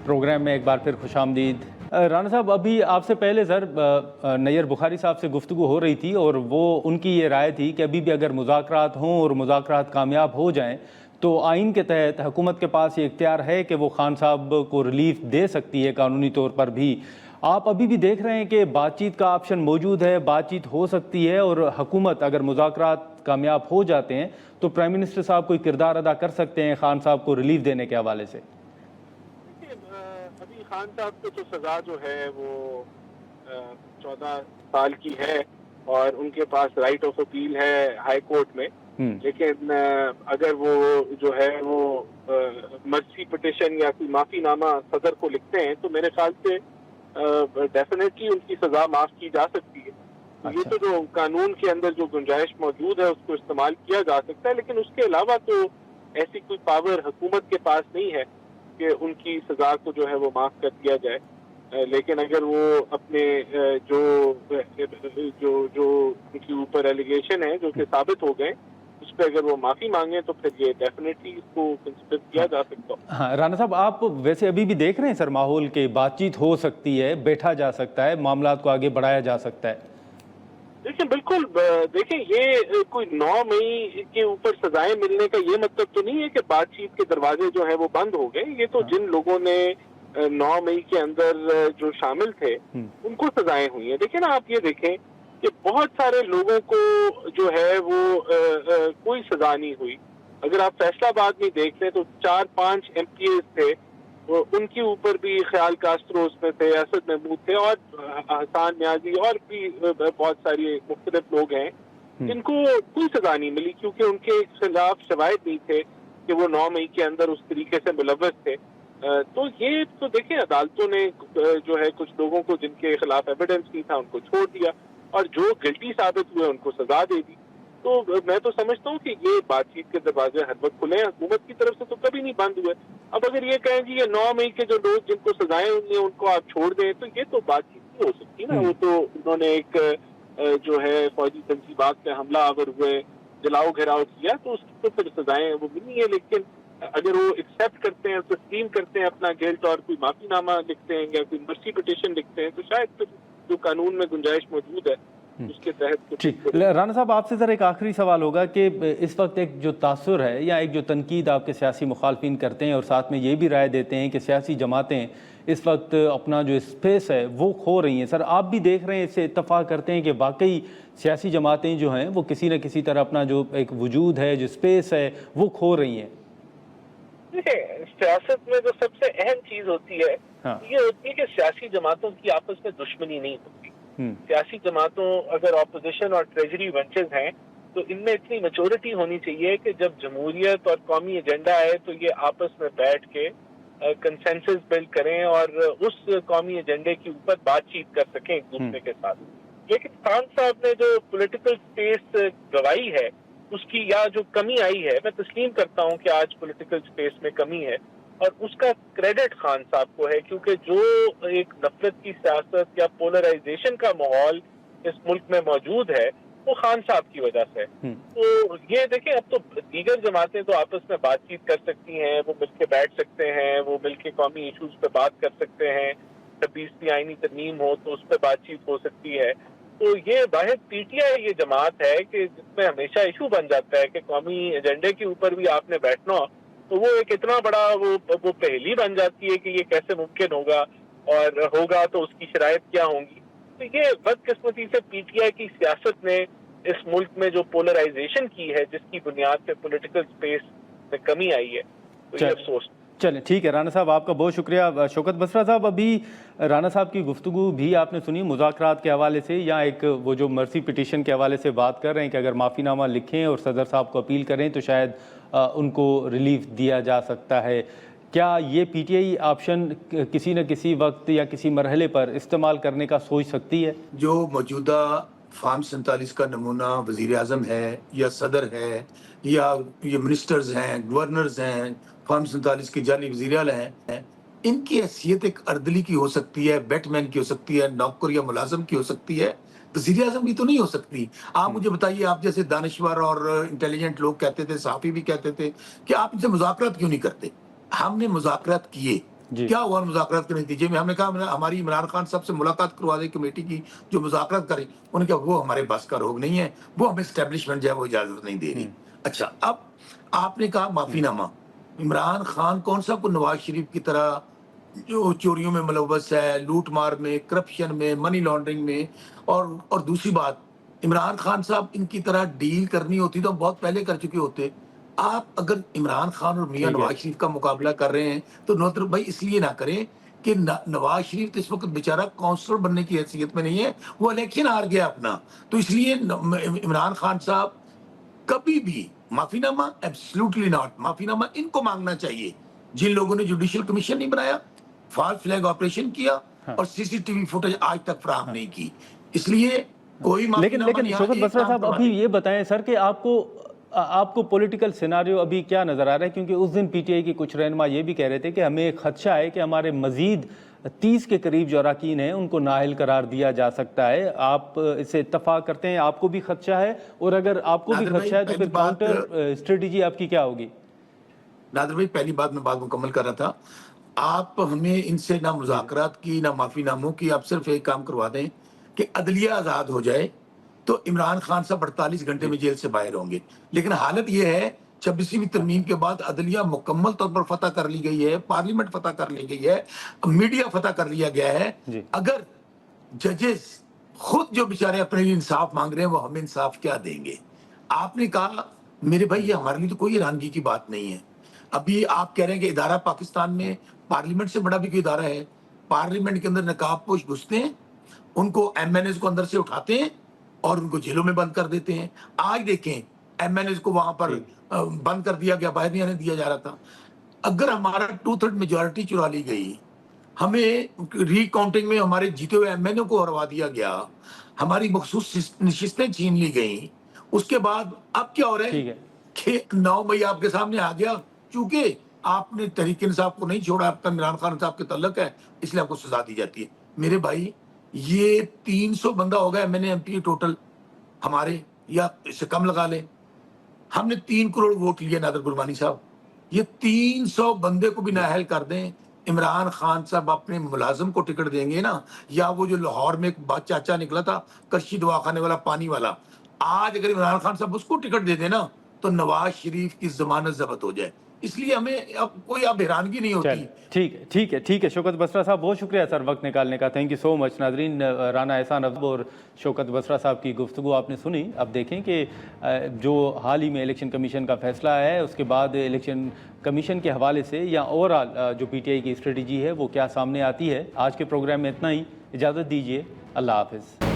Programme میں ایک بار پھر خوش آمدید۔ رانا صاحب، ابھی آپ سے پہلے سر نیئر بخاری صاحب سے گفتگو ہو رہی تھی اور وہ ان کی یہ رائے تھی کہ ابھی بھی اگر مذاکرات ہوں اور مذاکرات کامیاب ہو جائیں تو آئین کے تحت حکومت کے پاس یہ اختیار ہے کہ وہ خان صاحب کو ریلیف دے سکتی ہے قانونی طور پر بھی۔ آپ ابھی بھی دیکھ رہے ہیں کہ بات چیت کا آپشن موجود ہے، بات چیت ہو سکتی ہے، اور حکومت اگر مذاکرات کامیاب ہو جاتے ہیں تو پرائم منسٹر صاحب کوئی کردار ادا کر سکتے ہیں خان صاحب کو ریلیف دینے کے حوالے سے؟ ابھی خان صاحب کو تو سزا جو ہے وہ 14 سال کی ہے اور ان کے پاس رائٹ آف اپیل ہے ہائی کورٹ میں، لیکن اگر وہ جو ہے وہ مرسی پٹیشن یا کوئی معافی نامہ صدر کو لکھتے ہیں تو میرے خیال سے ڈیفینیٹلی ان کی سزا معاف کی جا سکتی ہے۔ یہ تو جو قانون کے اندر جو گنجائش موجود ہے اس کو استعمال کیا جا سکتا ہے، لیکن اس کے علاوہ تو ایسی کوئی پاور حکومت کے پاس نہیں ہے کہ ان کی سزا کو جو ہے وہ معاف کر دیا جائے۔ لیکن اگر وہ اپنے جو ان کے اوپر ایلیگیشن ہے جو کہ ثابت ہو گئے اس پہ اگر وہ معافی مانگیں تو پھر یہ ڈیفینیٹلی اس کو کنسیڈر کیا جا سکتا۔ ہاں رانا صاحب، آپ ویسے ابھی بھی دیکھ رہے ہیں سر ماحول کے بات چیت ہو سکتی ہے، بیٹھا جا سکتا ہے، معاملات کو آگے بڑھایا جا سکتا ہے؟ دیکھیں بالکل، دیکھیں یہ کوئی 9 مئی کے اوپر سزائیں ملنے کا یہ مطلب تو نہیں ہے کہ بات چیت کے دروازے جو ہیں وہ بند ہو گئے۔ یہ تو جن لوگوں نے 9 مئی کے اندر جو شامل تھے ان کو سزائیں ہوئی ہیں۔ دیکھیں نا، آپ یہ دیکھیں کہ بہت سارے لوگوں کو جو ہے وہ کوئی سزا نہیں ہوئی۔ اگر آپ فیصلہ آباد میں دیکھ لیں تو 4-5 MPAs تھے، ان کے اوپر بھی خیال کاسٹرو اس میں تھے، اسد محمود تھے اور حسان نیازی اور بھی بہت ساری مختلف لوگ ہیں جن کو کوئی سزا نہیں ملی کیونکہ ان کے خلاف شواہد نہیں تھے کہ وہ 9 مئی کے اندر اس طریقے سے ملوث تھے۔ تو یہ تو دیکھیں عدالتوں نے جو ہے کچھ لوگوں کو جن کے خلاف ایویڈنس نہیں تھا ان کو چھوڑ دیا اور جو گلٹی ثابت ہوئے ان کو سزا دے دی۔ تو میں تو سمجھتا ہوں کہ یہ بات چیت کے دروازے ہر وقت کھلے ہیں، حکومت کی طرف سے تو کبھی نہیں بند ہوئے۔ اب اگر یہ کہیں جی یہ 9 مئی کے جو لوگ جن کو سزائیں ہوئی ہیں ان کو آپ چھوڑ دیں تو یہ تو بات چیت نہیں ہو سکتی نا۔ وہ تو انہوں نے ایک جو ہے فوجی تنصیبات پہ حملہ آور ہوئے، جلاؤ گھیراؤ کیا تو اس کی تو پھر سزائیں وہ ملنی ہے، لیکن اگر وہ ایکسیپٹ کرتے ہیں، تسلیم کرتے ہیں اپنا گلٹ اور کوئی معافی نامہ لکھتے ہیں یا کوئی مرسی پٹیشن لکھتے ہیں تو شاید پھر جو قانون میں گنجائش موجود ہے اس کے تحت۔ رانا صاحب، آپ سے ذرا ایک آخری سوال ہوگا کہ اس وقت ایک جو تاثر ہے یا ایک جو تنقید آپ کے سیاسی مخالفین کرتے ہیں اور ساتھ میں یہ بھی رائے دیتے ہیں کہ سیاسی جماعتیں اس وقت اپنا جو اسپیس ہے وہ کھو رہی ہیں، سر آپ بھی دیکھ رہے ہیں، اس سے اتفاق کرتے ہیں کہ واقعی سیاسی جماعتیں جو ہیں وہ کسی نہ کسی طرح اپنا جو ایک وجود ہے، جو اسپیس ہے وہ کھو رہی ہیں؟ سیاست میں جو سب سے اہم چیز ہوتی ہے یہ ہوتی ہے کہ سیاسی جماعتوں کی آپس میں دشمنی نہیں ہوتی۔ سیاسی جماعتوں اگر اپوزیشن اور ٹریجری ونچز ہیں تو ان میں اتنی میچورٹی ہونی چاہیے کہ جب جمہوریت اور قومی ایجنڈا ہے تو یہ آپس میں بیٹھ کے کنسنسس بلڈ کریں اور اس قومی ایجنڈے کے اوپر بات چیت کر سکیں ایک دوسرے کے ساتھ۔ لیکن خان صاحب نے جو پولیٹیکل سپیس گوائی ہے اس کی یا جو کمی آئی ہے، میں تسلیم کرتا ہوں کہ آج پولیٹیکل سپیس میں کمی ہے اور اس کا کریڈٹ خان صاحب کو ہے، کیونکہ جو ایک نفرت کی سیاست یا پولرائزیشن کا ماحول اس ملک میں موجود ہے وہ خان صاحب کی وجہ سے۔ تو یہ دیکھیں اب تو دیگر جماعتیں تو آپس میں بات چیت کر سکتی ہیں، وہ مل کے بیٹھ سکتے ہیں، وہ مل کے قومی ایشوز پہ بات کر سکتے ہیں، 26ویں آئینی ترمیم ہو تو اس پہ بات چیت ہو سکتی ہے۔ تو یہ واحد پی ٹی آئی یہ جماعت ہے کہ جس میں ہمیشہ ایشو بن جاتا ہے کہ قومی ایجنڈے کے اوپر بھی آپ نے بیٹھنا ہو تو وہ ایک اتنا بڑا وہ پہلی بن جاتی ہے کہ یہ کیسے ممکن ہوگا اور ہوگا تو اس کی شرائط کیا ہوں گی۔ تو یہ بدقسمتی سے پی ٹی آئی کی سیاست نے اس ملک میں جو پولرائزیشن کی ہے جس کی بنیاد پہ پولیٹیکل سپیس میں کمی آئی ہے تو یہ افسوس۔ چلیں ٹھیک ہے رانا صاحب، آپ کا بہت شکریہ۔ شوکت بسرا صاحب، ابھی رانا صاحب کی گفتگو بھی آپ نے سنی مذاکرات کے حوالے سے یا ایک وہ جو مرسی پٹیشن کے حوالے سے بات کر رہے ہیں کہ اگر معافی نامہ لکھیں اور صدر صاحب کو اپیل کریں تو شاید ان کو ریلیف دیا جا سکتا ہے۔ کیا یہ پی ٹی آئی آپشن کسی نہ کسی وقت یا کسی مرحلے پر استعمال کرنے کا سوچ سکتی ہے؟ جو موجودہ فارم 47 کا نمونہ وزیر اعظم ہے یا صدر ہے یا یہ منسٹرز ہیں، گورنرز ہیں، فارم 47 کے جعلی وزیر اعلیٰ ہیں، ان کی حیثیت ایک اردلی کی ہو سکتی ہے، بیٹ مین کی ہو سکتی ہے، نوکر یا ملازم کی ہو سکتی ہے، وزیر اعظم کی تو نہیں ہو سکتی۔ آپ مجھے بتائیے، آپ جیسے دانشور اور انٹیلیجنٹ لوگ کہتے تھے، صحافی بھی کہتے تھے کہ آپ ان سے مذاکرات کیوں نہیں کرتے؟ ہم نے مذاکرات کیے، جی۔ کیا ہوا مذاکرات کے نتیجے میں؟ ہم نے کہا ہماری عمران خان صاحب سے ملاقات کروا دے کمیٹی کی جو مذاکرات کرے. انہوں نے کہا وہ ہمارے بس کا روگ نہیں ہے، وہ ہمیں اسٹیبلشمنٹ جو ہے وہ اجازت نہیں دے رہی. اچھا، اب آپ نے کہا معافی نامہ. عمران خان کون سا کو نواز شریف کی طرح جو چوریوں میں ملوث ہے، لوٹ مار میں، کرپشن میں، منی لانڈرنگ میں، اور دوسری بات عمران خان صاحب ان کی طرح ڈیل کرنی ہوتی تو ہم بہت پہلے کر چکے ہوتے. آپ اگر عمران خان اور میاں نواز شریف کا مقابلہ کر رہے ہیں تو نوتر بھائی اس لیے نہ کریں کہ نواز شریف تو اس وقت بیچارہ کونسلر بننے کی حیثیت میں نہیں ہے، وہ الیکشن ہار گیا اپنا. تو اس لیے عمران خان صاحب کبھی بھی معافی نامہ ایبسلوٹلی ناٹ، معافی نامہ ان کو مانگنا چاہیے جن لوگوں نے جوڈیشل کمیشن نہیں بنایا، فالس فلیگ آپریشن کیا اور سی سی ٹی وی فوٹیج آج تک فراہم نہیں کی. اس لیے کوئی معافی نامہ لیکن نہیں. شوکت بسرا صاحب ابھی یہ بتائیں سر کہ آپ کو پولیٹیکل سیناریو ابھی کیا نظر آ رہا ہے؟ کیونکہ اس دن پی ٹی آئی کی کچھ رہنما یہ بھی کہہ رہے تھے کہ ہمیں ایک خدشہ ہے کہ ہمارے مزید 30 کے قریب جو اراکین ہیں ان کو نااہل قرار دیا جا سکتا ہے. آپ اس سے اتفاق کرتے ہیں؟ آپ کو بھی خدشہ ہے؟ اور اگر آپ کو بھی خدشہ ہے تو پھر کاؤنٹر اسٹریٹجی آپ کی کیا ہوگی؟ نادر بھائی پہلی بات میں بات مکمل کر رہا تھا. آپ ہمیں ان سے نہ مذاکرات کی نہ معافی ناموں کی، آپ صرف ایک کام کروا دیں کہ عدلیہ آزاد ہو جائے تو عمران خان صاحب 48 گھنٹے میں جیل سے باہر ہوں گے. لیکن حالت یہ ہے 26ویں ترمیم کے بعد عدلیہ مکمل طور پر فتح کر لی گئی ہے، پارلیمنٹ فتح کر لی گئی ہے، میڈیا فتح کر لیا گیا ہے. اگر ججز خود جو بیچارے اپنے لیے انصاف مانگ رہے ہیں وہ ہمیں انصاف کیا دیں گے؟ آپ نے کہا میرے بھائی یہ ہمارے لیے تو کوئی حیرانگی کی بات نہیں ہے. ابھی آپ کہہ رہے ہیں کہ ادارہ پاکستان میں پارلیمنٹ سے بڑا بھی کوئی ادارہ ہے. پارلیمنٹ کے اندر نقاب پوش گھستے ہیں، ان کو ایم این ایز کو اندر سے اٹھاتے ہیں اور ان کو جیلوں میں بند کر دیتے ہیں. آج دیکھیں ایم این ایز کو وہاں پر بند کر دیا گیا، باہر نہیں آنے دیا جا رہا تھا. اگر ہمارا 2/3 میجورٹی چرا لی گئی، ہمیں ری کاؤنٹنگ میں ہمارے جیتے ہوئے ایم این اے کو ہروا دیا گیا، ہماری مخصوص نشستیں چھین لی گئیں، اس کے بعد اب کیا ہو رہا ہے کہ 9 مئی آپ کے سامنے آ گیا. چونکہ آپ نے تحریک انصاف کو نہیں چھوڑا، اب تک عمران خان صاحب کے تعلق ہے، اس لیے آپ کو سزا دی جاتی ہے. میرے بھائی یہ 300 بندہ ہوگا M N A M P total ہمارے، یا اس سے کم لگا لیں. ہم نے 3 کروڑ ووٹ لیے نادر گربانی صاحب. یہ 300 بندے کو بھی نااہل کر دیں، عمران خان صاحب اپنے ملازم کو ٹکٹ دیں گے نا؟ یا وہ جو لاہور میں ایک چاچا نکلا تھا کرشی دواخانے والا پانی والا، آج اگر عمران خان صاحب اس کو ٹکٹ دے دیں نا تو نواز شریف کی ضمانت ضبط ہو جائے. اس لیے ہمیں اب کوئی حیرانگی نہیں ہوتی. ٹھیک ہے شوکت بسرا صاحب، بہت شکریہ سر وقت نکالنے کا. تھینک یو سو مچ. ناظرین، رانا احسان افضل اور شوکت بسرا صاحب کی گفتگو آپ نے سنی. اب دیکھیں کہ جو حال ہی میں الیکشن کمیشن کا فیصلہ ہے اس کے بعد الیکشن کمیشن کے حوالے سے یا اوورآل جو پی ٹی آئی کی اسٹریٹجی ہے وہ کیا سامنے آتی ہے. آج کے پروگرام میں اتنا ہی. اجازت دیجیے. اللہ حافظ.